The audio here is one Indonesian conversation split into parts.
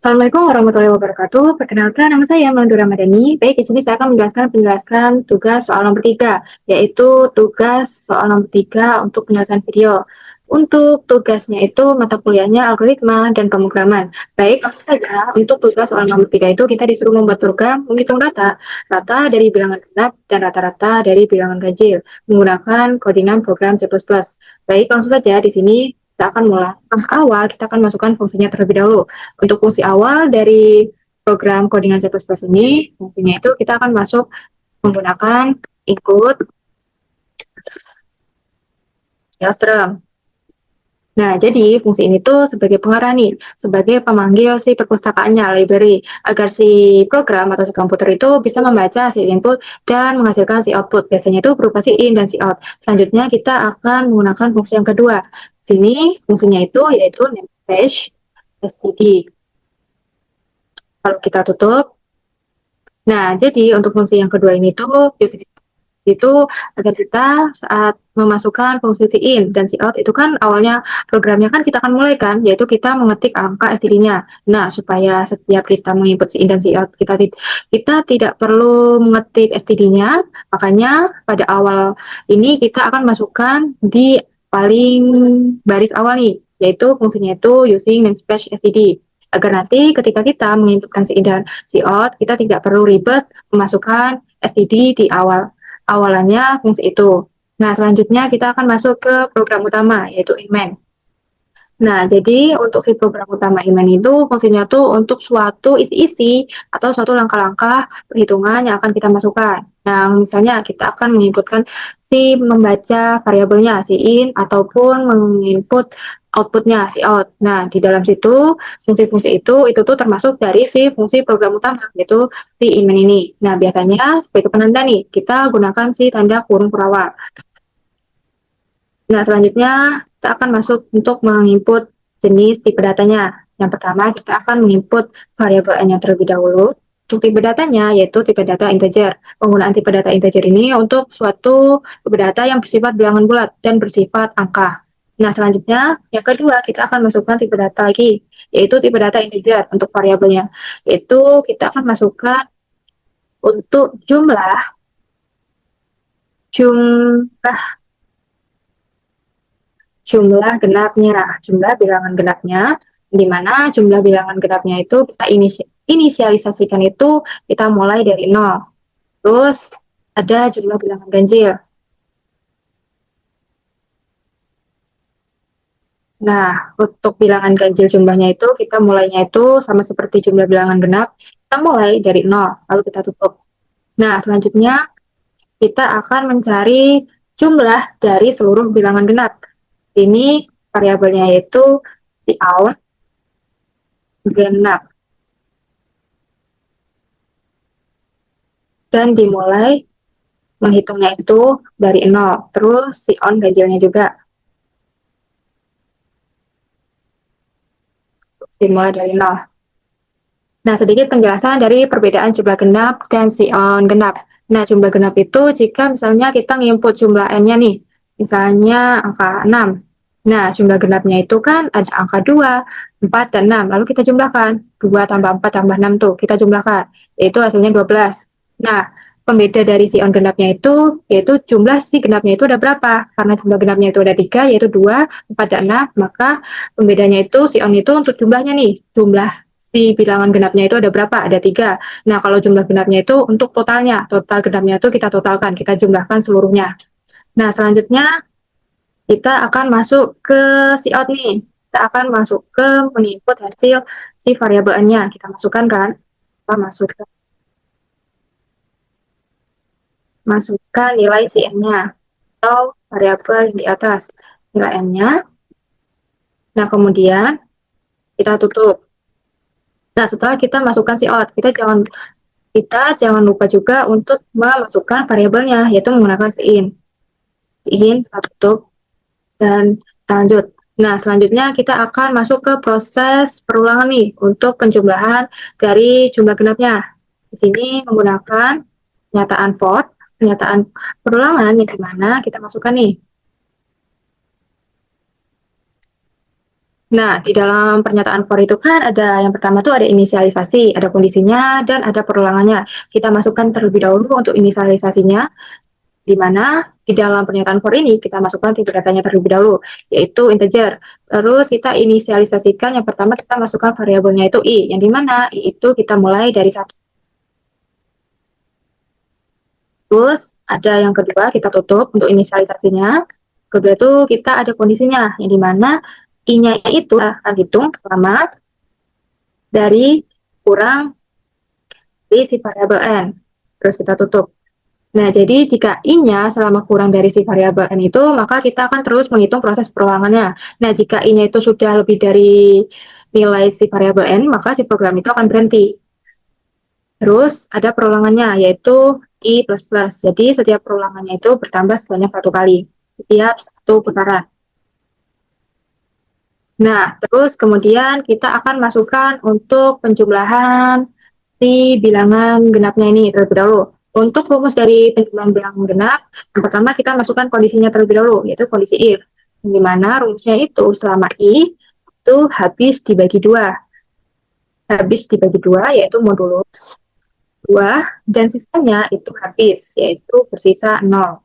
Assalamualaikum warahmatullahi wabarakatuh. Perkenalkan, nama saya Melandura Ramadhani. Baik, di sini saya akan menjelaskan tugas soal nomor 3, yaitu tugas soal nomor 3 untuk penyelesaian video. Untuk tugasnya itu mata kuliahnya algoritma dan pemrograman. Baik, langsung saja untuk tugas soal nomor 3 itu kita disuruh membuat program menghitung rata dari bilangan genap dan rata-rata dari bilangan ganjil menggunakan codingan program C++. Baik, langsung saja di sini kita akan mulai. Awal kita akan masukkan fungsinya terlebih dahulu. Untuk fungsi awal dari program codingan C++ ini, fungsinya itu kita akan masuk menggunakan include Maelstrom. Nah, jadi fungsi ini tuh sebagai pengarah nih, sebagai pemanggil si perpustakaannya, library, agar si program atau si komputer itu bisa membaca si input dan menghasilkan si output. Biasanya itu berupa si in dan si out. Selanjutnya kita akan menggunakan fungsi yang kedua. Sini fungsinya itu yaitu namespace std. Kalau kita tutup, nah jadi untuk fungsi yang kedua ini tuh itu agar kita saat memasukkan fungsi si in dan si out itu kan awalnya programnya kan kita akan mulai kan, yaitu kita mengetik angka std-nya. Nah, supaya setiap kita menginput si in dan si out kita tidak perlu mengetik std-nya, makanya pada awal ini kita akan masukkan di paling baris awal nih, yaitu fungsinya itu using namespace std. Agar nanti ketika kita menginputkan si in dan si out, kita tidak perlu ribet memasukkan std di awalannya fungsi itu. Nah, selanjutnya kita akan masuk ke program utama, yaitu inmen. Nah, jadi untuk si program utama inmen itu fungsinya tuh untuk suatu isi-isi atau suatu langkah-langkah perhitungan yang akan kita masukkan. Nah, misalnya kita akan menginputkan si membaca variabelnya si in ataupun menginput outputnya si out. Nah, di dalam situ fungsi-fungsi itu tuh termasuk dari si fungsi program utama yaitu si inmen ini. Nah, biasanya sebagai penanda nih kita gunakan si tanda kurung perawal. Nah, selanjutnya kita akan masuk untuk menginput jenis tipe datanya. Yang pertama, kita akan menginput variabel n-nya terlebih dahulu. Untuk tipe datanya, yaitu tipe data integer. Penggunaan tipe data integer ini untuk suatu tipe data yang bersifat bilangan bulat dan bersifat angka. Nah, selanjutnya, yang kedua, kita akan masukkan tipe data lagi, yaitu tipe data integer untuk variabelnya. Yaitu kita akan masukkan untuk jumlah jumlah genapnya, jumlah bilangan genapnya, di mana jumlah bilangan genapnya itu kita inisialisasikan itu kita mulai dari 0. Terus ada jumlah bilangan ganjil. Nah, untuk bilangan ganjil jumlahnya itu kita mulainya itu sama seperti jumlah bilangan genap, kita mulai dari 0, lalu kita tutup. Nah, selanjutnya kita akan mencari jumlah dari seluruh bilangan genap. Ini variabelnya yaitu count genap dan dimulai menghitungnya itu dari 0. Terus si on ganjilnya juga dimulai dari 0. Nah, sedikit penjelasan dari perbedaan jumlah genap dan si on genap. Nah, jumlah genap itu jika misalnya kita nginput jumlah n-nya nih, misalnya angka 6. Nah, jumlah genapnya itu kan ada angka 2, 4, dan 6. Lalu kita jumlahkan. 2 tambah 4 tambah 6 tuh, kita jumlahkan. Yaitu hasilnya 12. Nah, pembeda dari si on genapnya itu, yaitu jumlah si genapnya itu ada berapa. Karena jumlah genapnya itu ada 3, yaitu 2, 4, dan 6. Maka pembedanya itu, si on itu untuk jumlahnya nih. Jumlah si bilangan genapnya itu ada berapa? Ada 3. Nah, kalau jumlah genapnya itu untuk totalnya. Total genapnya itu kita totalkan, kita jumlahkan seluruhnya. Nah, selanjutnya kita akan masuk ke si out nih. Kita akan masuk ke menginput hasil si variabel n-nya. Kita masukkan kan? Kita masukkan nilai si n-nya atau variabel yang di atas. Nilai n-nya. Nah, kemudian kita tutup. Nah, setelah kita masukkan si out, kita jangan lupa juga untuk memasukkan variabelnya, yaitu menggunakan si in. Si in, kita tutup, dan kita lanjut. Nah, selanjutnya kita akan masuk ke proses perulangan nih, untuk penjumlahan dari jumlah genapnya. Di sini menggunakan pernyataan for, pernyataan perulangan yang dimana kita masukkan nih. Nah, di dalam pernyataan for itu kan ada yang pertama tuh ada inisialisasi, ada kondisinya, dan ada perulangannya. Kita masukkan terlebih dahulu untuk inisialisasinya, di mana di dalam pernyataan for ini kita masukkan tipe datanya terlebih dahulu, yaitu integer. Terus kita inisialisasikan yang pertama kita masukkan variabelnya itu i, yang di mana i itu kita mulai dari 1. Terus ada yang kedua kita tutup untuk inisialisasinya. Kedua itu kita ada kondisinya, yang di mana i-nya itu akan hitung selama dari kurang di si variabel n. Terus kita tutup. Nah, jadi jika i-nya selama kurang dari si variabel n itu, maka kita akan terus menghitung proses perulangannya. Nah, jika i-nya itu sudah lebih dari nilai si variabel n, maka si program itu akan berhenti. Terus ada perulangannya, yaitu i++. Jadi setiap perulangannya itu bertambah sebanyak 1 kali, setiap 1 putaran. Nah, terus kemudian kita akan masukkan untuk penjumlahan si bilangan genapnya ini terlebih dahulu. Untuk rumus dari penjumlahan bilangan genap, yang pertama kita masukkan kondisinya terlebih dahulu, yaitu kondisi if. Di mana rumusnya itu selama i itu habis dibagi 2. Habis dibagi 2 yaitu modulus 2, dan sisanya itu habis, yaitu bersisa 0.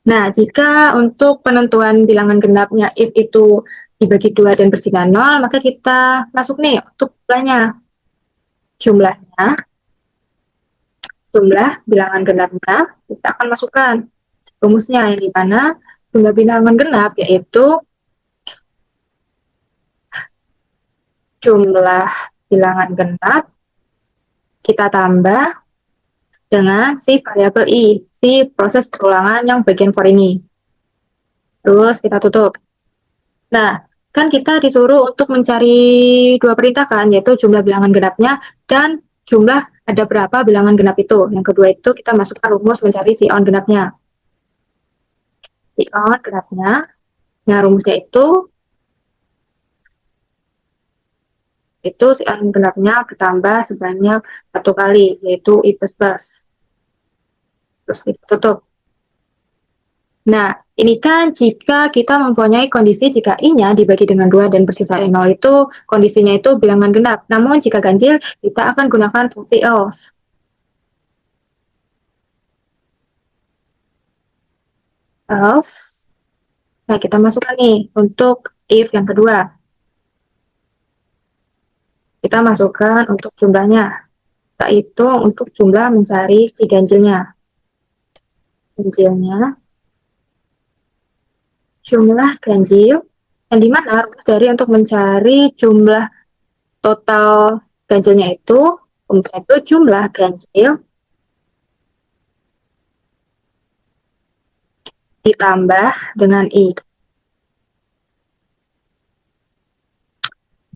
Nah, jika untuk penentuan bilangan genapnya if itu dibagi 2 dan bersisa 0, maka kita masuk nih untuk jumlahnya. Jumlahnya, jumlah bilangan genapnya, kita akan masukkan rumusnya, yang dimana jumlah bilangan genap yaitu jumlah bilangan genap kita tambah dengan si variabel i, si proses perulangan yang bagian for ini. Terus kita tutup. Nah, kan kita disuruh untuk mencari dua perintah kan, yaitu jumlah bilangan genapnya dan jumlah ada berapa bilangan genap itu. Yang kedua itu kita masukkan rumus mencari si on genapnya. Si on genapnya, nah rumusnya itu si on genapnya bertambah sebanyak 1 kali, yaitu i++. Terus kita tutup. Nah, ini kan jika kita mempunyai kondisi jika i-nya dibagi dengan 2 dan bersisa 0 itu kondisinya itu bilangan genap. Namun jika ganjil, kita akan gunakan fungsi else. Else. Nah, kita masukkan nih untuk if yang kedua. Kita masukkan untuk jumlahnya. Kita hitung untuk jumlah mencari si ganjilnya. Ganjilnya, jumlah ganjil, yang dimana rumus dari untuk mencari jumlah total ganjilnya itu jumlah ganjil ditambah dengan i.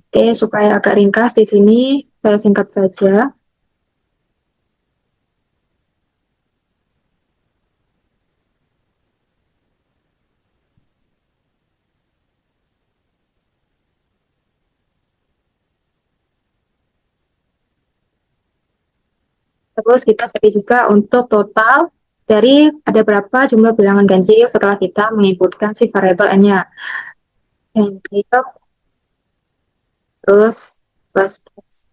Oke, supaya agak ringkas di sini saya singkat saja. Terus kita cari juga untuk total dari ada berapa jumlah bilangan ganjil setelah kita menginputkan si variabel n-nya. Ganjil terus plus plus.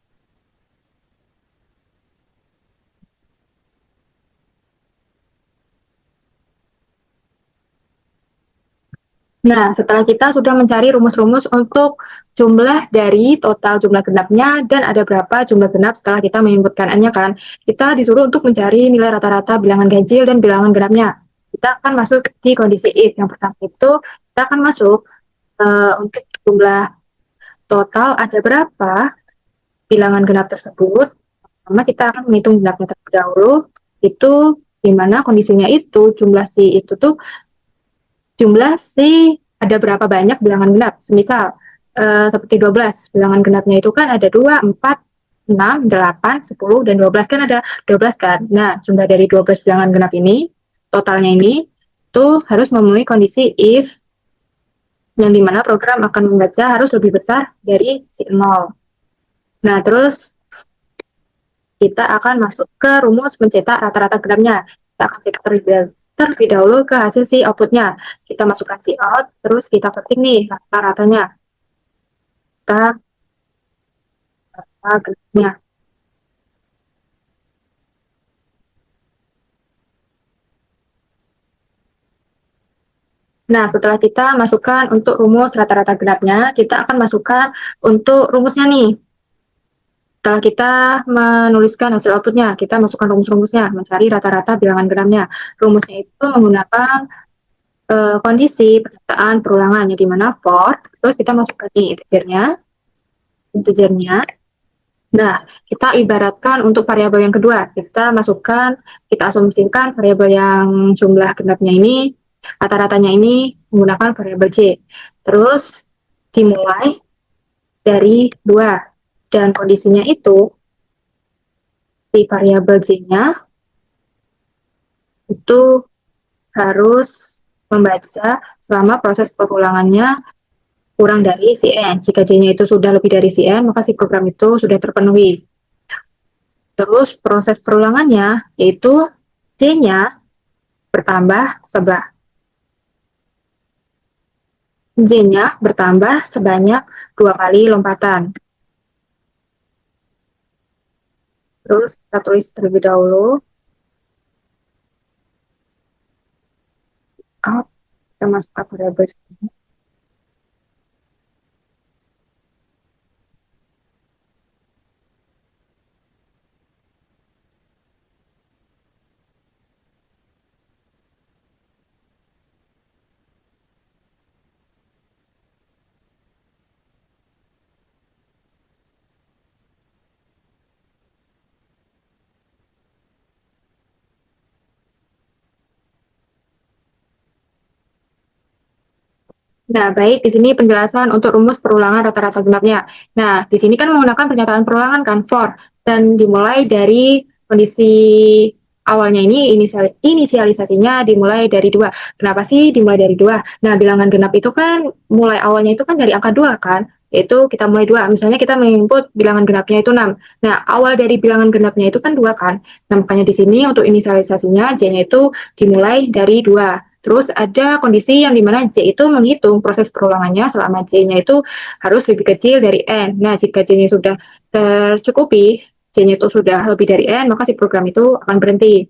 Nah, setelah kita sudah mencari rumus-rumus untuk jumlah dari total jumlah genapnya dan ada berapa jumlah genap setelah kita menginputkan n-nya kan, kita disuruh untuk mencari nilai rata-rata bilangan ganjil dan bilangan genapnya. Kita akan masuk di kondisi if. Yang pertama itu kita akan masuk untuk jumlah total ada berapa bilangan genap tersebut. Pertama kita akan menghitung genapnya terlebih dahulu, itu dimana kondisinya itu jumlah si itu tuh jumlah si ada berapa banyak bilangan genap. Semisal seperti 12 bilangan genapnya itu kan ada 2, 4, 6, 8, 10, dan 12 kan ada 12 kan. Nah, jumlah dari 12 bilangan genap ini, totalnya ini, tuh harus memenuhi kondisi if yang dimana program akan membaca harus lebih besar dari si 0. Nah, terus kita akan masuk ke rumus mencetak rata-rata genapnya. Kita akan cetak terlebih terlebih dahulu ke hasil si outputnya. Kita masukkan si out, terus kita ketik nih rata-ratanya. Kita grafiknya. Nah, setelah kita masukkan untuk rumus rata-rata genapnya, kita akan masukkan untuk rumusnya nih. Setelah kita menuliskan hasil outputnya, kita masukkan rumus-rumusnya, mencari rata-rata bilangan genapnya. Rumusnya itu menggunakan kondisi perkataan perulangan, di mana for, terus kita masukkan nih integernya. Nah, kita ibaratkan untuk variabel yang kedua, kita masukkan, kita asumsikan variabel yang jumlah genapnya ini, rata-ratanya ini menggunakan variabel J. Terus dimulai dari 2. Dan kondisinya itu, di variabel J-nya itu harus membaca selama proses perulangannya kurang dari CN. Jika J-nya itu sudah lebih dari CN, maka si program itu sudah terpenuhi. Terus proses perulangannya yaitu J-nya bertambah sebelah. J-nya bertambah sebanyak 2 kali lompatan. Terus kita tulis terlebih dahulu. Kita masukkan variabel. Nah, baik, di sini penjelasan untuk rumus perulangan rata-rata genapnya. Nah, di sini kan menggunakan pernyataan perulangan kan, for, dan dimulai dari kondisi awalnya ini, inisialisasinya dimulai dari 2. Kenapa sih dimulai dari 2? Nah, bilangan genap itu kan, mulai awalnya itu kan dari angka 2 kan, yaitu kita mulai 2. Misalnya kita menginput bilangan genapnya itu 6. Nah, awal dari bilangan genapnya itu kan 2 kan. Nah, makanya di sini untuk inisialisasinya, J-nya itu dimulai dari 2. Terus ada kondisi yang dimana J itu menghitung proses perulangannya selama J-nya itu harus lebih kecil dari N. Nah, jika J-nya sudah tercukupi, J-nya itu sudah lebih dari N, maka si program itu akan berhenti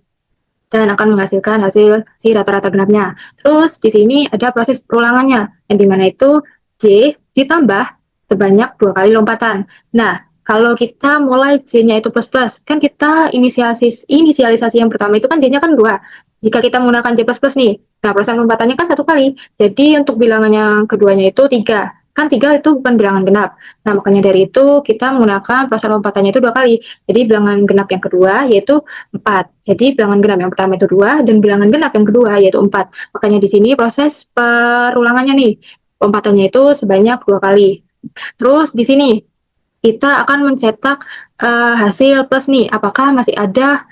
dan akan menghasilkan hasil si rata-rata genapnya. Terus di sini ada proses perulangannya, yang dimana itu J ditambah sebanyak 2 kali lompatan. Nah, kalau kita mulai J-nya itu plus-plus, kan kita inisialisasi yang pertama itu kan J-nya kan 2. Jika kita menggunakan J plus-plus nih, nah proses lompatannya kan 1 kali. Jadi untuk bilangan yang keduanya itu 3. Kan 3 itu bukan bilangan genap. Nah, makanya dari itu kita menggunakan proses lompatannya itu 2 kali. Jadi bilangan genap yang kedua yaitu 4. Jadi bilangan genap yang pertama itu 2 dan bilangan genap yang kedua yaitu 4. Makanya di sini proses perulangannya nih, lompatannya itu sebanyak 2 kali. Terus di sini kita akan mencetak hasil plus nih, apakah masih ada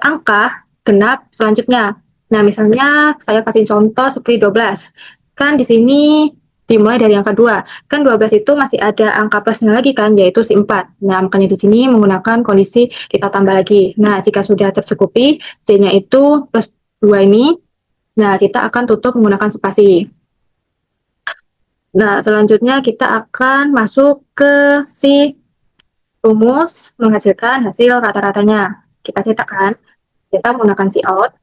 angka genap selanjutnya. Nah, misalnya saya kasih contoh seperti 12. Kan di sini dimulai dari angka 2. Kan 12 itu masih ada angka plusnya lagi kan, yaitu si 4. Nah, makanya di sini menggunakan kondisi kita tambah lagi. Nah, jika sudah tercukupi, J-nya itu plus 2 ini, nah kita akan tutup menggunakan spasi. Nah, selanjutnya kita akan masuk ke si rumus menghasilkan hasil rata-ratanya. Kita cetakkan, kita menggunakan si out.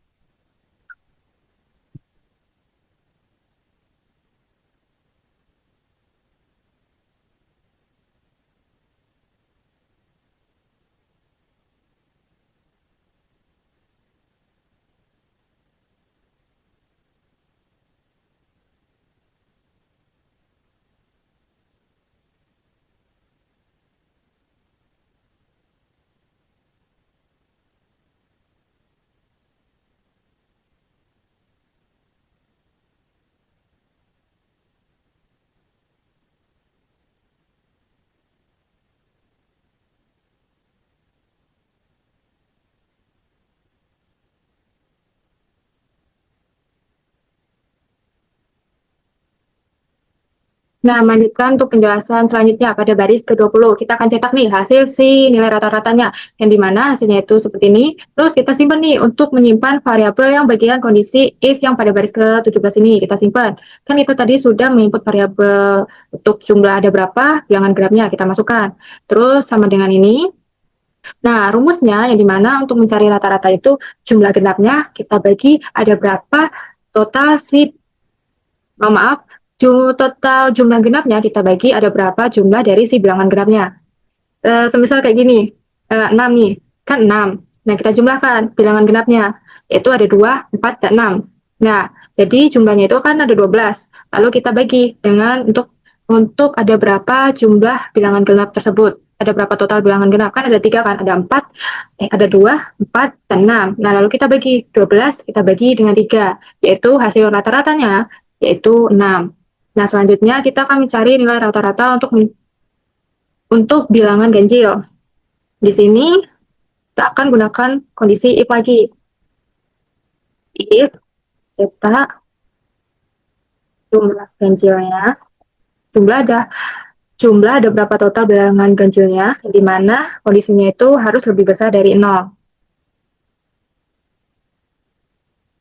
Nah, melanjutkan untuk penjelasan selanjutnya pada baris ke-20. Kita akan cetak nih hasil si nilai rata-ratanya, yang dimana hasilnya itu seperti ini. Terus kita simpan nih untuk menyimpan variabel yang bagian kondisi if yang pada baris ke-17 ini. Kita simpan. Kan itu tadi sudah menginput variabel untuk jumlah ada berapa, bilangan genapnya kita masukkan. Terus sama dengan ini. Nah, rumusnya yang dimana untuk mencari rata-rata itu jumlah genapnya kita bagi ada berapa total si maaf, total jumlah genapnya kita bagi ada berapa jumlah dari si bilangan genapnya. Semisal kayak gini, 6 nih, kan 6. Nah, kita jumlahkan bilangan genapnya, yaitu ada 2, 4, dan 6. Nah, jadi jumlahnya itu kan ada 12. Lalu kita bagi dengan untuk ada berapa jumlah bilangan genap tersebut. Ada berapa total bilangan genap? Kan ada 3 kan? Ada 4, ada 2, 4, dan 6. Nah, lalu kita bagi 12, kita bagi dengan 3, yaitu hasil rata-ratanya, yaitu 6. Nah, selanjutnya kita akan mencari nilai rata-rata untuk bilangan ganjil. Di sini kita akan gunakan kondisi if lagi. If cetak jumlah ganjilnya, jumlah ada jumlah ada berapa total bilangan ganjilnya, di mana kondisinya itu harus lebih besar dari 0.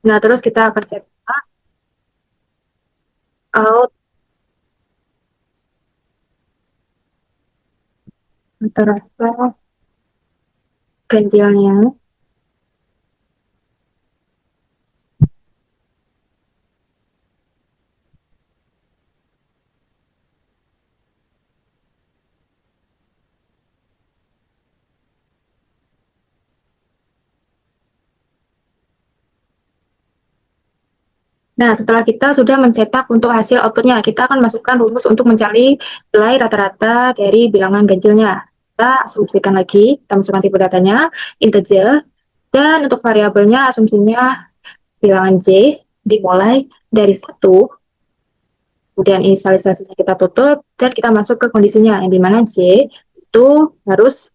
Nah, terus kita akan cetak out rata-rata ganjilnya. Nah, setelah kita sudah mencetak untuk hasil outputnya, kita akan masukkan rumus untuk mencari nilai rata-rata dari bilangan ganjilnya. Kita asumsikan lagi, kita masukkan tipe datanya, integer, dan untuk variabelnya asumsinya bilangan J dimulai dari 1, kemudian inisialisasinya kita tutup, dan kita masuk ke kondisinya, yang dimana J itu harus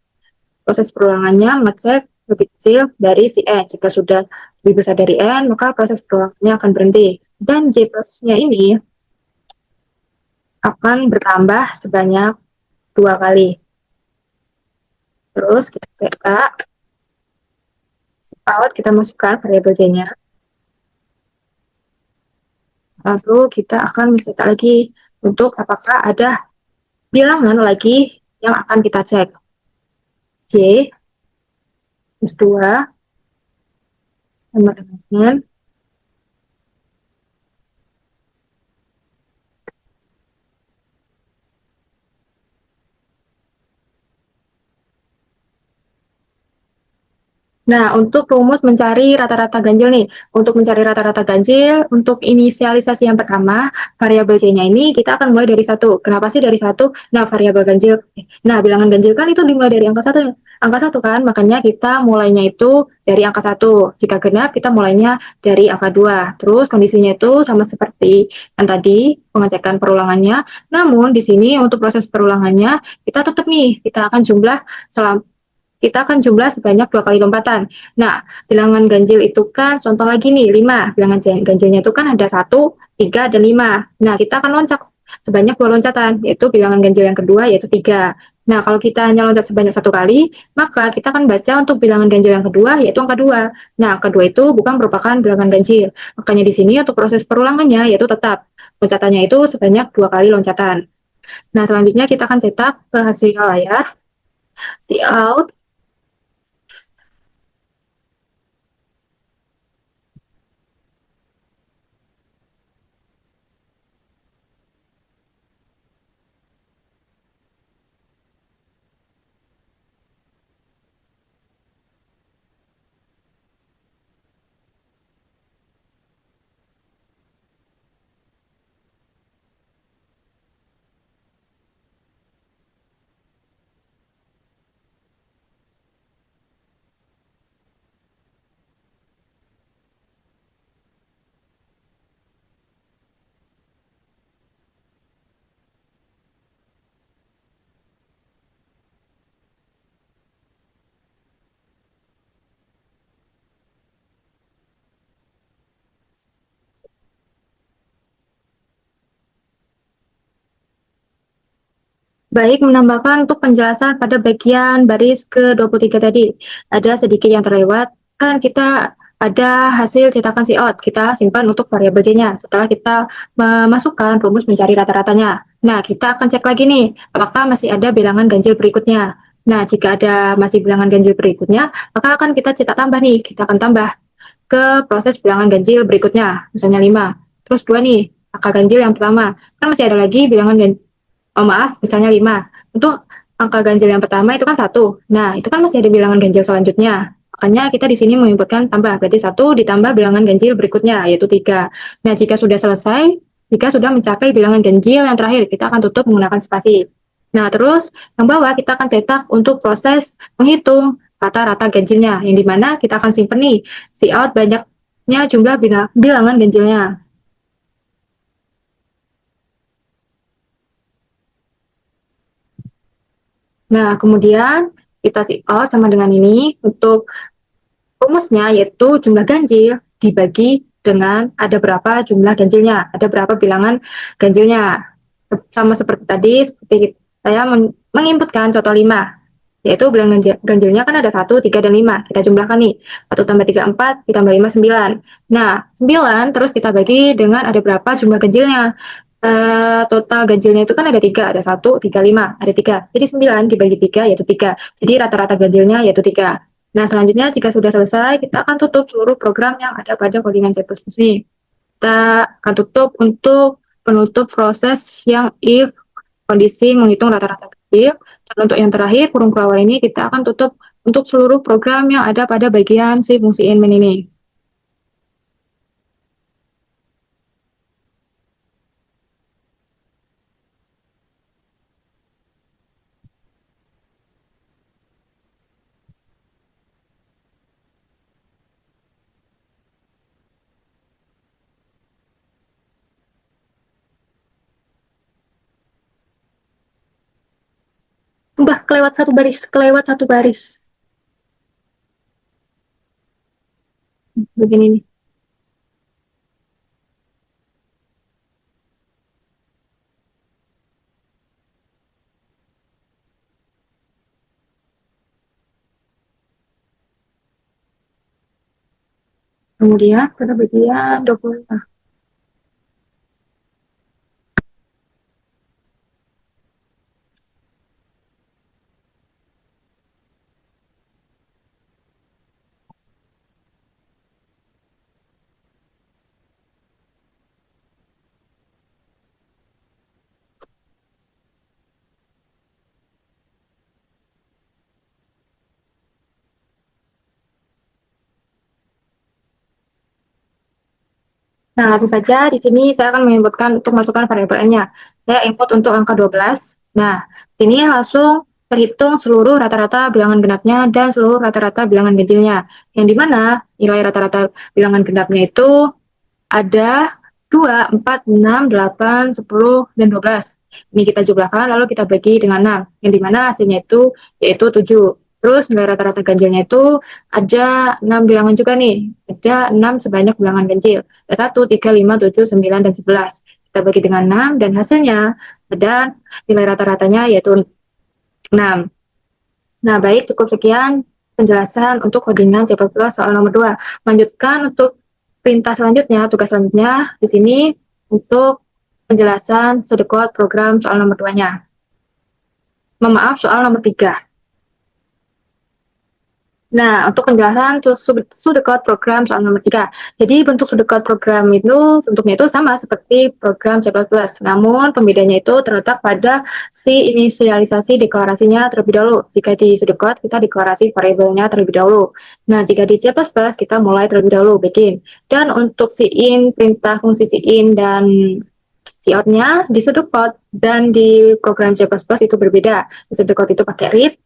proses perulangannya mengecek lebih kecil dari si N. Jika sudah lebih besar dari N, maka proses perulangannya akan berhenti. Dan J prosesnya ini akan bertambah sebanyak 2 kali. Terus kita cetak out, kita masukkan variabel J-nya. Lalu kita akan mencetak lagi untuk apakah ada bilangan lagi yang akan kita cek. J plus 2 sama dengan. Nah, untuk rumus mencari rata-rata ganjil nih, untuk mencari rata-rata ganjil, untuk inisialisasi yang pertama, variabel C-nya ini kita akan mulai dari 1. Kenapa sih dari 1? Nah, variabel ganjil. Nah, bilangan ganjil kan itu dimulai dari angka 1. Angka 1 kan, makanya kita mulainya itu dari angka 1. Jika genap, kita mulainya dari angka 2. Terus kondisinya itu sama seperti yang tadi, pengecekan perulangannya. Namun, di sini untuk proses perulangannya, kita tetap nih, kita akan jumlah sebanyak 2 kali lompatan. Nah, bilangan ganjil itu kan contoh lagi nih 5. Bilangan ganjilnya itu kan ada 1, 3, dan 5. Nah, kita akan loncat sebanyak 2 loncatan, yaitu bilangan ganjil yang kedua yaitu 3. Nah, kalau kita hanya loncat sebanyak 1 kali, maka kita akan baca untuk bilangan ganjil yang kedua yaitu angka 2. Nah, kedua itu bukan merupakan bilangan ganjil. Makanya di sini untuk proses perulangannya yaitu tetap loncatannya itu sebanyak 2 kali loncatan. Nah, selanjutnya kita akan cetak ke hasil layar. Cout. Baik, menambahkan untuk penjelasan pada bagian baris ke-23 tadi, ada sedikit yang terlewat, kan kita ada hasil cetakan Cout, kita simpan untuk variabel J-nya. Setelah kita memasukkan rumus mencari rata-ratanya. Nah, kita akan cek lagi nih, apakah masih ada bilangan ganjil berikutnya. Nah, jika ada masih bilangan ganjil berikutnya, maka akan kita cetak tambah nih, kita akan tambah ke proses bilangan ganjil berikutnya, misalnya 5. Terus 2 nih, angka ganjil yang pertama. Kan masih ada lagi bilangan ganjil, oh maaf, misalnya 5. Untuk angka ganjil yang pertama itu kan 1. Nah, itu kan masih ada bilangan ganjil selanjutnya. Makanya kita di sini menginputkan tambah, berarti 1 ditambah bilangan ganjil berikutnya, yaitu 3. Nah, jika sudah selesai, jika sudah mencapai bilangan ganjil yang terakhir, kita akan tutup menggunakan spasi. Nah, terus yang bawah kita akan cetak untuk proses menghitung rata-rata ganjilnya, yang dimana kita akan simpen nih, Cout banyaknya jumlah bilangan ganjilnya. Nah, kemudian kita Cout sama dengan ini untuk rumusnya yaitu jumlah ganjil dibagi dengan ada berapa jumlah ganjilnya, ada berapa bilangan ganjilnya. Sama seperti tadi, seperti saya menginputkan contoh 5, yaitu bilangan ganjilnya kan ada 1, 3, dan 5. Kita jumlahkan nih, 1 tambah 3, 4, ditambah 5, 9. Nah, 9 terus kita bagi dengan ada berapa jumlah ganjilnya. Total ganjilnya itu kan ada 3, ada 1, 3, 5, ada 3. Jadi 9 dibagi 3 yaitu 3. Jadi rata-rata ganjilnya yaitu 3. Nah, selanjutnya jika sudah selesai, kita akan tutup seluruh program yang ada pada codingan C++ ini. Kita akan tutup untuk penutup proses yang if kondisi menghitung rata-rata ganjil. Dan untuk yang terakhir, kurung keluar ini kita akan tutup untuk seluruh program yang ada pada bagian si fungsi in min ini. Mbah, kelewat satu baris, kelewat satu baris. Begini nih. Kemudian pada bagian 20. Nah, langsung saja di sini saya akan menginputkan untuk masukkan variabelnya. Saya input untuk angka 12. Nah, sini langsung terhitung seluruh rata-rata bilangan genapnya dan seluruh rata-rata bilangan ganjilnya. Yang dimana nilai rata-rata bilangan genapnya itu ada 2, 4, 6, 8, 10, dan 12. Ini kita jumlahkan lalu kita bagi dengan 6. Yang dimana hasilnya itu yaitu 7. Terus nilai rata-rata ganjilnya itu ada 6 bilangan juga nih. Ada 6 sebanyak bilangan ganjil. Ada 1, 3, 5, 7, 9, dan 11. Kita bagi dengan 6 dan hasilnya ada nilai rata-ratanya yaitu 6. Nah, baik, cukup sekian penjelasan untuk codingan C++ soal nomor 2. Lanjutkan untuk perintah selanjutnya, tugas selanjutnya di sini untuk penjelasan sedekot program soal nomor 2-nya. Maaf, soal nomor 3. Nah, untuk penjelasan Sudecode program soal nomor 3. Jadi bentuk Sudecode program itu bentuknya itu sama seperti program C++. Namun pembedanya itu terletak pada si inisialisasi deklarasinya terlebih dahulu. Jika di Sudecode kita deklarasi variabelnya terlebih dahulu. Nah, jika di C++ kita mulai terlebih dahulu bikin. Dan untuk si in, perintah fungsi si in dan cout-nya di Sudecode dan di program C++ itu berbeda. Di Sudecode itu pakai read,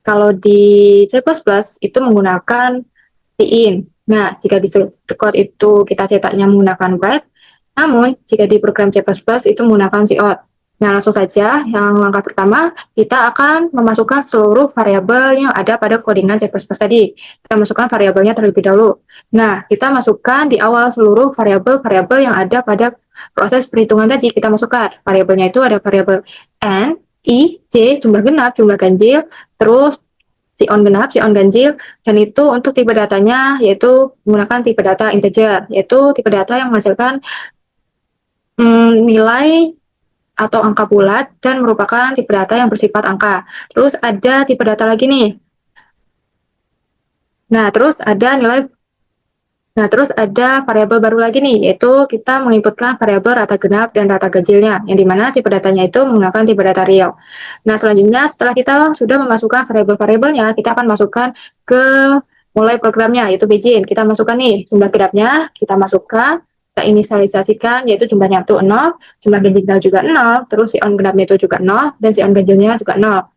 kalau di C++ itu menggunakan cin. Nah, jika di code itu kita cetaknya menggunakan write, namun jika di program C++ itu menggunakan cout. Nah, langsung saja yang langkah pertama, kita akan memasukkan seluruh variabel yang ada pada codingan C++ tadi. Kita masukkan variabelnya terlebih dahulu. Nah, kita masukkan di awal seluruh variabel-variabel yang ada pada proses perhitungan tadi. Kita masukkan variabelnya itu ada variabel n, I, J, jumlah genap, jumlah ganjil, terus si on genap, si on ganjil, dan itu untuk tipe datanya yaitu menggunakan tipe data integer, yaitu tipe data yang menghasilkan nilai atau angka bulat dan merupakan tipe data yang bersifat angka. Terus ada tipe data lagi nih. Nah, terus ada nilai Nah, terus ada variabel baru lagi nih, yaitu kita menginputkan variabel rata genap dan rata ganjilnya, yang dimana tipe datanya itu menggunakan tipe data real. Nah, selanjutnya setelah kita sudah memasukkan variabel-variabelnya, kita akan masukkan ke mulai programnya, yaitu Beijing. Kita masukkan nih jumlah genapnya, kita masukkan, kita inisialisasikan, yaitu jumlahnya itu 0, jumlah ganjilnya juga 0, terus si on genapnya itu juga 0, dan si on ganjilnya juga 0.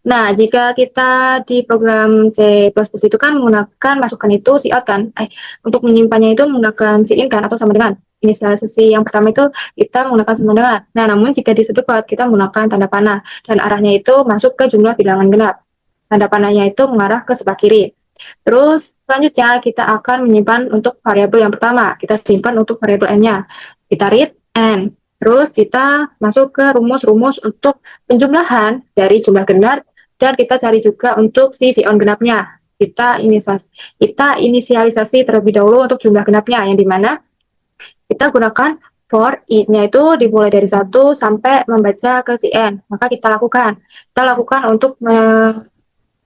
Nah, jika kita di program C++ itu kan menggunakan masukan itu cout kan, untuk menyimpannya itu menggunakan in kan, atau sama dengan inisialisasi yang pertama itu kita menggunakan sama dengan. Nah, namun jika di sedekot kita menggunakan tanda panah dan arahnya itu masuk ke jumlah bilangan genap. Tanda panahnya itu mengarah ke sebelah kiri. Terus selanjutnya kita akan menyimpan untuk variabel yang pertama. Kita simpan untuk variabel n-nya. Kita read n. Terus kita masuk ke rumus-rumus untuk penjumlahan dari jumlah genap dan kita cari juga untuk si on genapnya. Kita inisialisasi terlebih dahulu untuk jumlah genapnya yang dimana kita gunakan for i-nya itu dimulai dari 1 sampai membaca ke si n. Maka kita lakukan untuk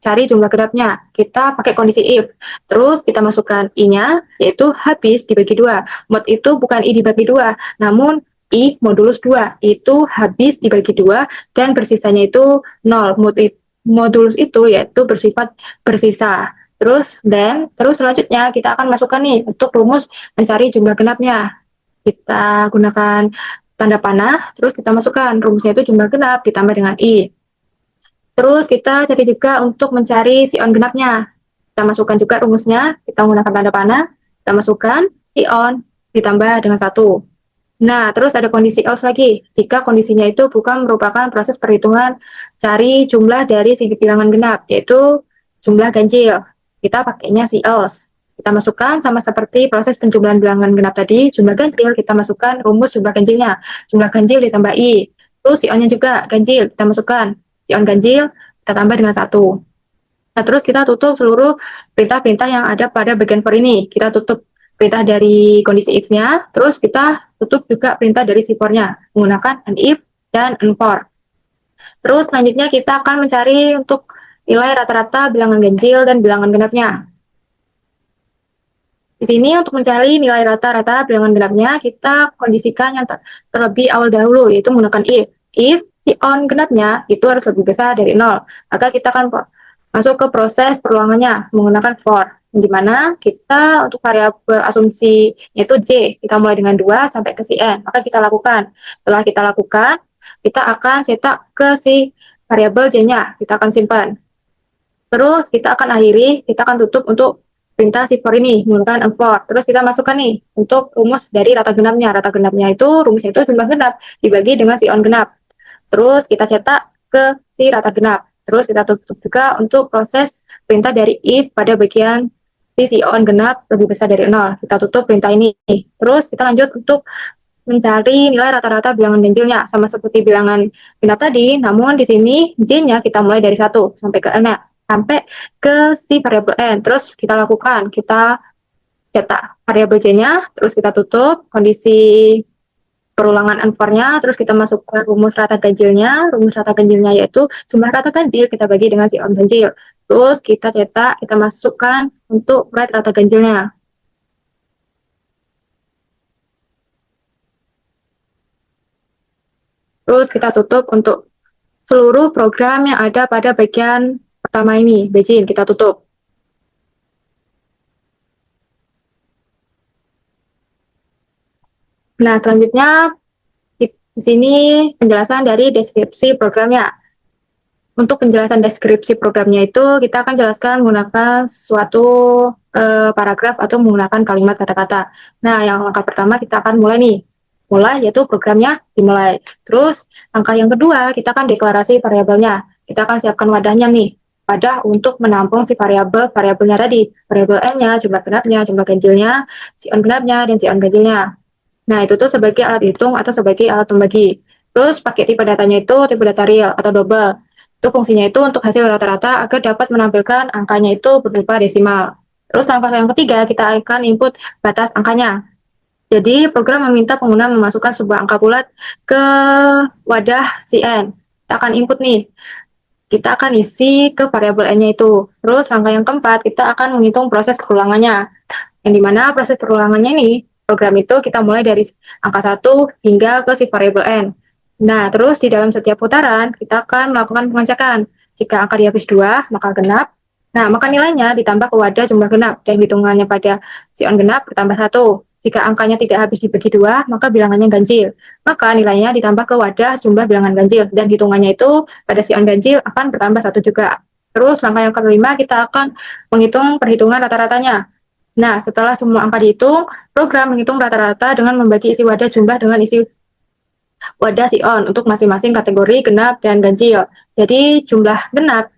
cari jumlah genapnya. Kita pakai kondisi if. Terus kita masukkan i-nya, yaitu habis dibagi 2. Mod itu bukan i dibagi 2, namun i modulus 2. Itu habis dibagi 2 dan bersisanya itu 0. Modulus itu yaitu bersifat bersisa. Terus selanjutnya kita akan masukkan nih untuk rumus mencari jumlah genapnya. Kita gunakan tanda panah, terus kita masukkan rumusnya itu jumlah genap ditambah dengan i. Terus kita cari juga untuk mencari si on genapnya. Kita masukkan juga rumusnya, kita menggunakan tanda panah, kita masukkan si on ditambah dengan 1. Nah, terus ada kondisi else lagi. Jika kondisinya itu bukan merupakan proses perhitungan cari jumlah dari si bilangan genap, yaitu jumlah ganjil. Kita pakainya si else. Kita masukkan sama seperti proses penjumlahan bilangan genap tadi, jumlah ganjil, kita masukkan rumus jumlah ganjilnya. Jumlah ganjil ditambah i. Terus si on-nya juga ganjil, kita masukkan si on ganjil, kita tambah dengan 1. Nah, terus kita tutup seluruh perintah-perintah yang ada pada bagian for ini. Kita tutup perintah dari kondisi if-nya, terus kita tutup juga perintah dari si for-nya menggunakan an if dan an for. Terus selanjutnya kita akan mencari untuk nilai rata-rata bilangan ganjil dan bilangan genapnya. Di sini untuk mencari nilai rata-rata bilangan genapnya, kita kondisikan yang terlebih awal dahulu, yaitu menggunakan if. If si on genapnya itu harus lebih besar dari 0, maka kita akan masuk ke proses perulangannya menggunakan for, di mana kita untuk variabel asumsi yaitu J, kita mulai dengan 2 sampai ke si N, maka kita lakukan. Setelah kita lakukan, kita akan cetak ke si variabel J-nya, kita akan simpan. Terus kita akan akhiri, kita akan tutup untuk perintah si for ini menggunakan for. Terus kita masukkan nih untuk rumus dari rata genapnya. Rata genapnya itu rumusnya itu jumlah genap dibagi dengan si on genap. Terus kita cetak ke si rata genap. Terus kita tutup juga untuk proses perintah dari if pada bagian si on genap lebih besar dari 0. Kita tutup perintah ini. Terus kita lanjut untuk mencari nilai rata-rata bilangan ganjilnya sama seperti bilangan genap tadi, namun di sini J-nya kita mulai dari 1 sampai ke N, sampai ke si variabel N. Terus kita lakukan, kita cetak variabel J-nya, terus kita tutup kondisi perulangan N4-nya, terus kita masukkan rumus rata ganjilnya. Rumus rata ganjilnya yaitu jumlah rata ganjil kita bagi dengan si on ganjil. Terus kita cetak, kita masukkan untuk write rata ganjilnya. Terus kita tutup untuk seluruh program yang ada pada bagian pertama ini, Beijing, kita tutup. Nah, selanjutnya di sini penjelasan dari deskripsi programnya. Untuk penjelasan deskripsi programnya itu kita akan jelaskan menggunakan suatu paragraf atau menggunakan kalimat kata-kata. Nah, yang langkah pertama kita akan mulai nih. Mulai yaitu programnya dimulai. Terus langkah yang kedua kita akan deklarasi variabelnya. Kita akan siapkan wadahnya nih. Wadah untuk menampung si variabelnya tadi. Variabel n-nya, jumlah genapnya, jumlah ganjilnya, si on genapnya, dan si on ganjilnya. Nah, itu tuh sebagai alat hitung atau sebagai alat pembagi. Terus pakai tipe datanya itu tipe data real atau double. Itu fungsinya itu untuk hasil rata-rata agar dapat menampilkan angkanya itu berupa desimal. Terus langkah yang ketiga, kita akan input batas angkanya. Jadi program meminta pengguna memasukkan sebuah angka bulat ke wadah CN. Kita akan input nih, kita akan isi ke variabel n-nya itu. Terus langkah yang keempat, kita akan menghitung proses perulangannya. Yang dimana proses perulangannya ini, program itu kita mulai dari angka 1 hingga ke si variabel n. Nah, terus di dalam setiap putaran, kita akan melakukan pengecekan. Jika angka dihapus 2, maka genap. Nah, maka nilainya ditambah ke wadah jumlah genap, dan hitungannya pada si on genap bertambah 1. Jika angkanya tidak habis dibagi 2, maka bilangannya ganjil. Maka nilainya ditambah ke wadah jumlah bilangan ganjil, dan hitungannya itu pada si on ganjil akan bertambah 1 juga. Terus langkah yang kelima, kita akan menghitung perhitungan rata-ratanya. Nah, setelah semua angka dihitung, program menghitung rata-rata dengan membagi isi wadah jumlah dengan isi wadah si on untuk masing-masing kategori genap dan ganjil. Jadi jumlah genap,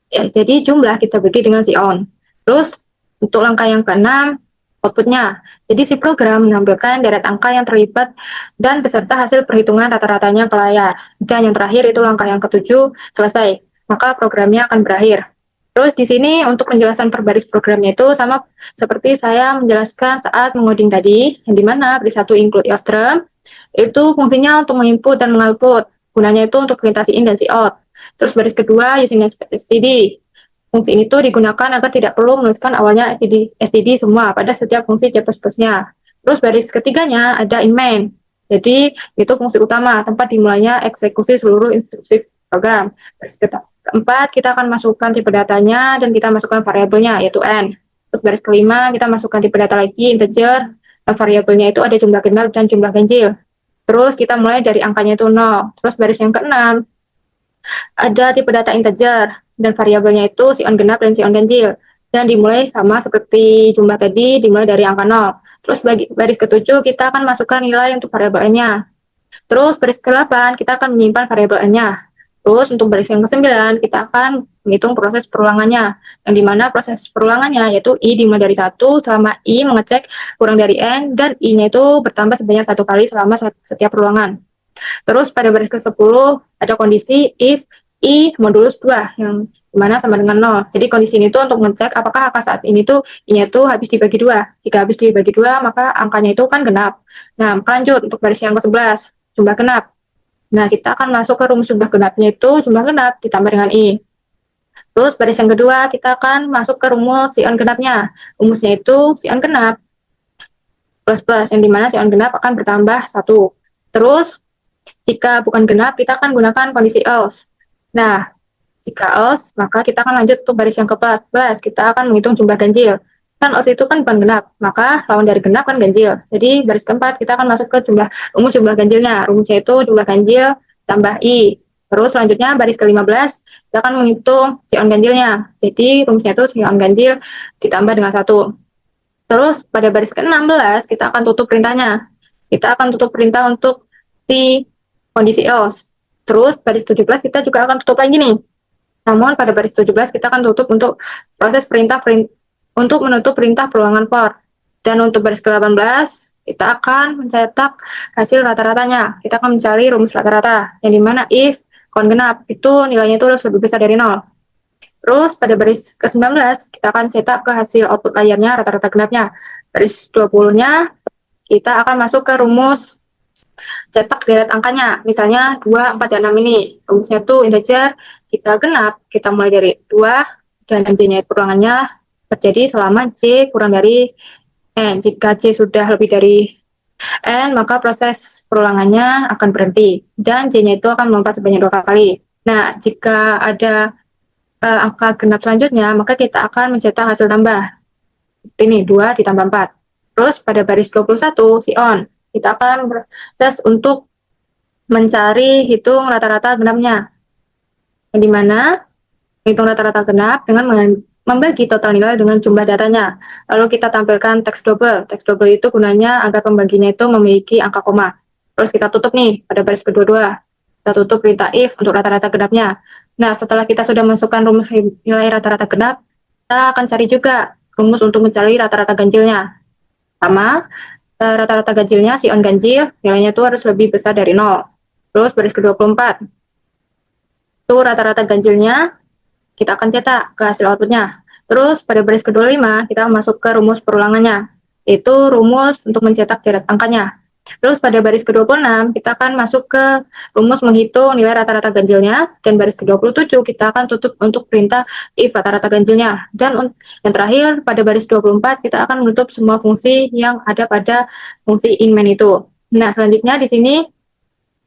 jadi jumlah kita bagi dengan si on. Terus untuk langkah yang keenam, outputnya. Jadi si program menampilkan deret angka yang terlibat dan beserta hasil perhitungan rata-ratanya ke layar. Dan yang terakhir itu langkah yang ketujuh, selesai. Maka programnya akan berakhir. Terus di sini untuk penjelasan per baris programnya itu sama seperti saya menjelaskan saat mengoding tadi, yang dimana baris 1 include eostrum, itu fungsinya untuk menginput dan mengoutput. Gunanya itu untuk perintah si in dan si out. Terus baris kedua using std. Fungsi ini tuh digunakan agar tidak perlu menuliskan awalnya std semua pada setiap fungsi C++-nya. Terus baris ketiganya ada in main. Jadi itu fungsi utama, tempat dimulainya eksekusi seluruh instruksi program. Baris keempat, kita akan masukkan tipe datanya dan kita masukkan variabelnya, yaitu n. Terus baris kelima, kita masukkan tipe data lagi, integer, dan variabelnya itu ada jumlah genap dan jumlah ganjil. Terus kita mulai dari angkanya itu 0. Terus baris yang keenam, ada tipe data integer, dan variabelnya itu si on genap dan si on ganjil. Dan dimulai sama seperti jumlah tadi, dimulai dari angka 0. Terus baris ketujuh, kita akan masukkan nilai untuk variabel n-nya. Terus baris ke-8, kita akan menyimpan variabel n-nya. Terus untuk baris yang ke-9, kita akan menghitung proses perulangannya. Yang dimana proses perulangannya yaitu I dimulai dari 1 selama I mengecek kurang dari N, dan I-nya itu bertambah sebanyak 1 kali selama setiap perulangan. Terus pada baris ke-10 ada kondisi if I modulus 2 yang dimana sama dengan 0. Jadi kondisi ini tuh untuk mengecek apakah angka saat ini tuh I-nya tuh habis dibagi 2. Jika habis dibagi 2, maka angkanya itu kan genap. Nah, lanjut untuk baris yang ke-11, jumlah genap. Nah, kita akan masuk ke rumus jumlah genapnya itu jumlah genap ditambah dengan I. Terus baris yang kedua, kita akan masuk ke rumus si on genapnya. Rumusnya itu si on genap plus, yang dimana si on genap akan bertambah 1. Terus jika bukan genap, kita akan gunakan kondisi else. Nah, jika else, maka kita akan lanjut untuk baris yang ke-14. Kita akan menghitung jumlah ganjil. Kan else itu kan bukan genap, maka lawan dari genap kan ganjil. Jadi baris keempat kita akan masuk ke rumus jumlah ganjilnya. Rumusnya itu jumlah ganjil tambah I. Terus selanjutnya baris ke-15 kita akan menghitung si on ganjilnya. Jadi rumusnya itu si on ganjil ditambah dengan 1. Terus pada baris ke-16 kita akan tutup perintahnya. Kita akan tutup perintah untuk si kondisi else. Terus baris 17 kita juga akan tutup lagi nih. Namun pada baris 17 kita akan tutup untuk proses untuk menutup perintah perulangan for. Dan untuk baris ke-18 kita akan mencetak hasil rata-ratanya. Kita akan mencari rumus rata-rata yang dimana if kon genap itu nilainya itu harus lebih besar dari 0. Terus pada baris ke-19 kita akan cetak ke hasil output layarnya rata-rata genapnya. Baris 20-nya kita akan masuk ke rumus cetak deret angkanya. Misalnya 2, 4, dan 6 ini. Rumusnya itu integer, jika genap, kita mulai dari 2, dan J-nya perulangannya terjadi selama J kurang dari N. Jika J sudah lebih dari N, maka proses perulangannya akan berhenti. Dan J-nya itu akan melompat sebanyak 2 kali. Nah, jika ada angka genap selanjutnya, maka kita akan mencetak hasil tambah. Ini 2 ditambah 4. Terus pada baris 21, si on. Kita akan proses untuk mencari hitung rata-rata genapnya. Yang dimana hitung rata-rata genap dengan membagi total nilai dengan jumlah datanya. Lalu kita tampilkan teks double. Teks double itu gunanya agar pembaginya itu memiliki angka koma. Terus kita tutup nih pada baris kedua-dua. Kita tutup perintah if untuk rata-rata genapnya. Nah, setelah kita sudah masukkan rumus nilai rata-rata genap, kita akan cari juga rumus untuk mencari rata-rata ganjilnya. Sama, rata-rata ganjilnya si on ganjil, nilainya itu harus lebih besar dari 0. Terus baris ke-24, itu rata-rata ganjilnya kita akan cetak ke hasil outputnya. Terus pada baris ke-25 kita masuk ke rumus perulangannya, itu rumus untuk mencetak deret angkanya. Terus pada baris ke-26 kita akan masuk ke rumus menghitung nilai rata-rata ganjilnya, dan baris ke-27 kita akan tutup untuk perintah if rata-rata ganjilnya. Dan yang terakhir pada baris 24 kita akan menutup semua fungsi yang ada pada fungsi in main itu. Nah, selanjutnya di sini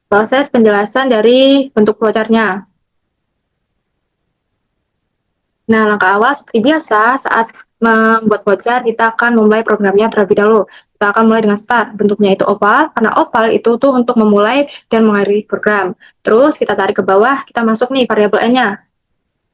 proses penjelasan dari bentuk flowchart-nya. Nah, langkah awal seperti biasa, saat membuat flowchart, kita akan memulai programnya terlebih dahulu. Kita akan mulai dengan start, bentuknya itu oval, karena oval itu tuh untuk memulai dan mengakhiri program. Terus kita tarik ke bawah, kita masuk nih variabel n-nya,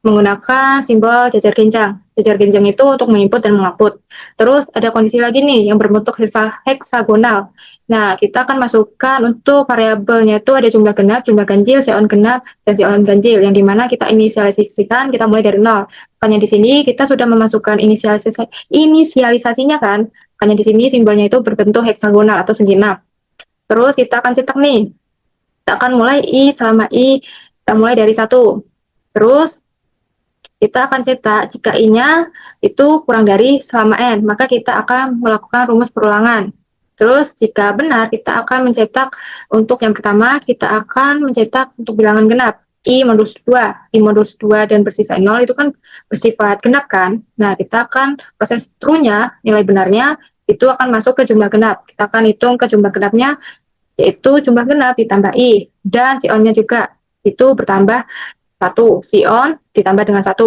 menggunakan simbol jajar genjang. Jajar genjang itu untuk menginput dan mengoutput. Terus ada kondisi lagi nih yang berbentuk heksagonal. Nah, kita akan masukkan untuk variabelnya itu ada jumlah genap, jumlah ganjil, seon genap, dan seon ganjil, yang dimana kita inisialisasikan, kita mulai dari 0. Makanya di sini kita sudah memasukkan inisialisasinya kan, makanya di sini simbolnya itu berbentuk heksagonal atau segi 6. Terus kita akan cetak nih, kita akan mulai kita mulai dari 1. Terus kita akan cetak jika I-nya itu kurang dari selama N, maka kita akan melakukan rumus perulangan. Terus jika benar, kita akan mencetak untuk yang pertama, kita akan mencetak untuk bilangan genap, I modulus 2. I modulus 2 dan bersisa 0 itu kan bersifat genap kan? Nah, kita akan proses true-nya, nilai benarnya, itu akan masuk ke jumlah genap. Kita akan hitung ke jumlah genapnya, yaitu jumlah genap ditambah I, dan si on-nya juga, itu bertambah 1, si on ditambah dengan 1.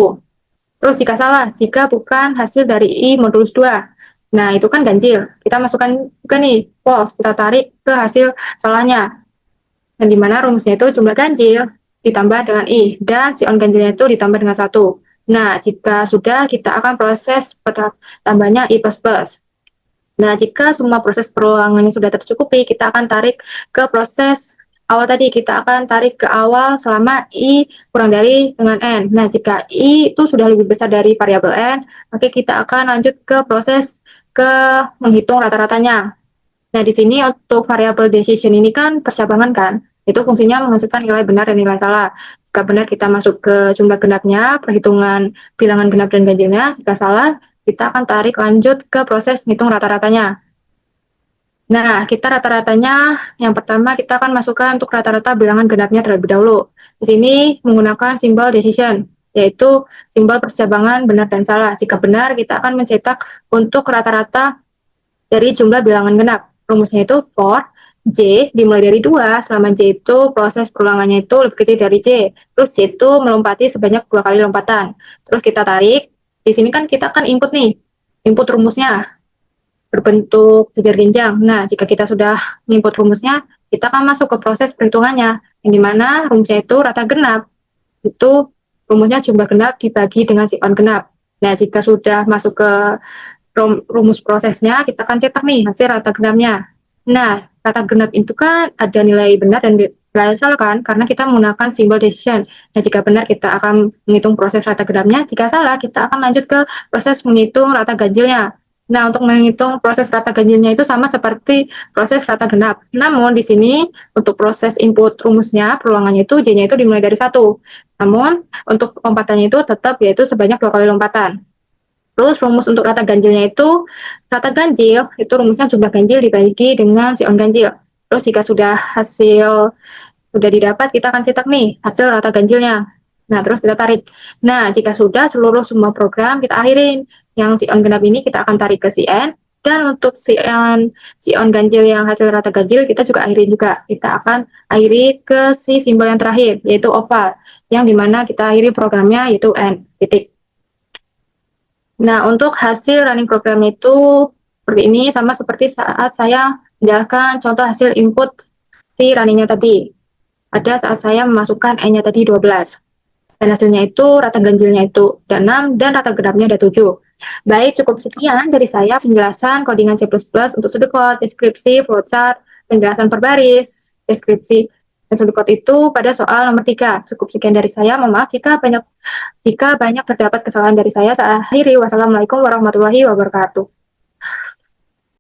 Terus jika salah, jika bukan hasil dari I modulus 2. Nah, itu kan ganjil. Kita masukkan juga nih, false. Kita tarik ke hasil salahnya. Dan dimana rumusnya itu jumlah ganjil ditambah dengan I. Dan si on ganjilnya itu ditambah dengan 1. Nah, jika sudah, kita akan proses pada tambahnya I++. Nah, jika semua proses perulangannya sudah tercukupi, kita akan tarik ke proses awal tadi, kita akan tarik ke awal selama I kurang dari dengan N. Nah, jika I itu sudah lebih besar dari variabel N, maka kita akan lanjut ke proses ke menghitung rata-ratanya. Nah, di sini untuk variabel decision ini kan percabangan kan, itu fungsinya menghasilkan nilai benar dan nilai salah. Jika benar kita masuk ke jumlah genapnya, perhitungan bilangan genap dan ganjilnya. Jika salah, kita akan tarik lanjut ke proses menghitung rata-ratanya. Nah, kita rata-ratanya, yang pertama kita akan masukkan untuk rata-rata bilangan genapnya terlebih dahulu. Di sini menggunakan simbol decision, yaitu simbol percabangan benar dan salah. Jika benar, kita akan mencetak untuk rata-rata dari jumlah bilangan genap. Rumusnya itu for J dimulai dari 2, selama J itu proses perulangannya itu lebih kecil dari J. Terus J itu melompati sebanyak 2 kali lompatan. Terus kita tarik, di sini kan kita akan input nih, input rumusnya berbentuk jajar genjang. Nah, jika kita sudah input rumusnya, kita akan masuk ke proses perhitungannya, yang dimana rumusnya itu rata genap, itu rumusnya jumlah genap dibagi dengan si on genap. Nah, jika sudah masuk ke rumus prosesnya, kita akan cetak nih hasil rata genapnya. Nah, rata genap itu kan ada nilai benar dan nilai salah kan, karena kita menggunakan simbol decision. Nah, jika benar kita akan menghitung proses rata genapnya, jika salah kita akan lanjut ke proses menghitung rata ganjilnya. Nah, untuk menghitung proses rata ganjilnya itu sama seperti proses rata genap. Namun, di sini untuk proses input rumusnya, perulangannya itu J-nya itu dimulai dari 1. Namun, untuk lompatannya itu tetap yaitu sebanyak 2 kali lompatan. Terus rumus untuk rata ganjilnya itu, rata ganjil itu rumusnya jumlah ganjil dibagi dengan si on ganjil. Terus jika sudah sudah didapat, kita akan cetak nih hasil rata ganjilnya. Nah, terus kita tarik. Nah, jika sudah seluruh semua program kita akhirin. Yang si on genap ini kita akan tarik ke si n. Dan untuk si on ganjil yang hasil rata ganjil kita juga akhirin juga. Kita akan akhiri ke si simbol yang terakhir, yaitu oval. Yang dimana kita akhiri programnya yaitu n, titik. Nah, untuk hasil running program itu seperti ini, sama seperti saat saya menjalankan contoh hasil input si runningnya tadi. Ada saat saya memasukkan N-nya tadi 12. Dan hasilnya itu, rata ganjilnya itu ada 6, dan rata genapnya ada 7. Baik, cukup sekian dari saya penjelasan codingan C++ untuk pseudocode, deskripsi, flowchart, penjelasan per baris, deskripsi, dan pseudocode itu pada soal nomor 3. Cukup sekian dari saya, mohon maaf jika banyak terdapat kesalahan dari saya. Saya akhiri, wassalamualaikum warahmatullahi wabarakatuh.